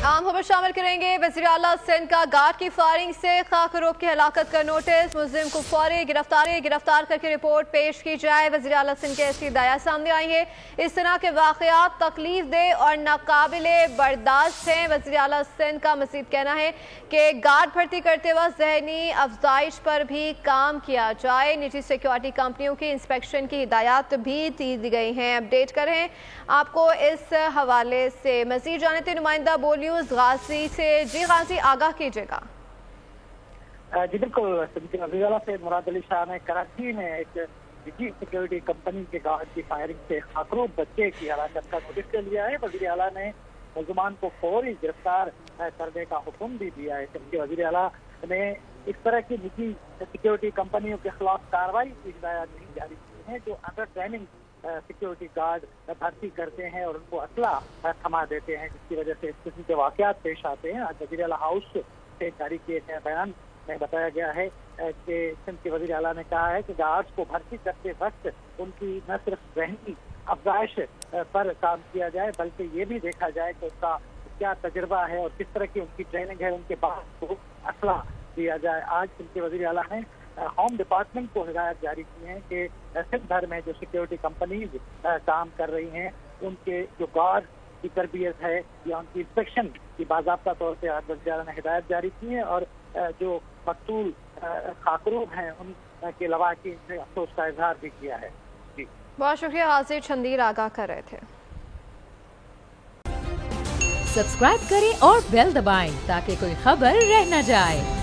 आम खबर शामिल करेंगे। वज़ीर आला सिंध का गार्ड की फायरिंग से खाकरोब की हलाकत का नोटिस, मुलजिम को फौरी गिरफ्तार करके रिपोर्ट पेश की जाए। वज़ीर आला सिंध की ऐसी हिदायत सामने आई है। इस तरह के वाक़यात तकलीफ दे और नाकाबिले बर्दाश्त हैं। वज़ीर आला सिंध का मज़ीद कहना है कि गार्ड भर्ती करते वक्त ज़हनी अफजाइश पर भी काम किया जाए। निजी सिक्योरिटी कंपनियों की इंस्पेक्शन की हिदायत भी दी गई हैं। अपडेट करें आपको इस हवाले से मज़ीद जानते नुमाइंदा बोलियो गाजी से। जी गाजी, आगाह कीजिएगा। जी बिल्कुल, वज़ीर आला सैयद मुराद अली शाह ने कराची में एक निजी सिक्योरिटी कंपनी के गार्ड की फायरिंग से खाकरोब बच्चे की हलाकत का नोटिस ले लिया है। वज़ीर आला ने मुलजमान को फौरी गिरफ्तार करने का हुक्म भी दिया है। जबकि वज़ीर आला ने इस तरह की निजी सिक्योरिटी कंपनियों के खिलाफ कार्रवाई की हिदायत नहीं जारी की है जो अंडर ट्रेनिंग सिक्योरिटी गार्ड भर्ती करते हैं और उनको असला थमा देते हैं, जिसकी वजह से इस किस्म के वाक़यात पेश आते हैं। आज वज़ीर आला हाउस से जारी किए गए बयान में बताया गया है कि सिंध के वज़ीर आला ने कहा है कि गार्ड्स को भर्ती करते वक्त उनकी न सिर्फ ज़हनी अफजाइश पर काम किया जाए बल्कि ये भी देखा जाए कि उनका क्या तजुर्बा है और किस तरह की उनकी ट्रेनिंग है, उनके बाद को असला दिया जाए। आज सिंध के वज़ीर आला ने होम डिपार्टमेंट को हिदायत जारी की है कि सिंध भर में जो सिक्योरिटी कंपनीज काम कर रही हैं उनके जो गार्ड की तरबियत है या उनकी इंस्पेक्शन की बाज़ाब्ता तौर पर आज वज़ीर आला ने हिदायत जारी की है और जो मकतूल खाकरूब हैं उनके लवाकिन से अफसोस का इजहार भी किया है। जी बहुत शुक्रिया। हाजिर चंदीर आगाह कर रहे थे। सब्सक्राइब करें और बेल दबाएं ताकि कोई खबर रह न जाए।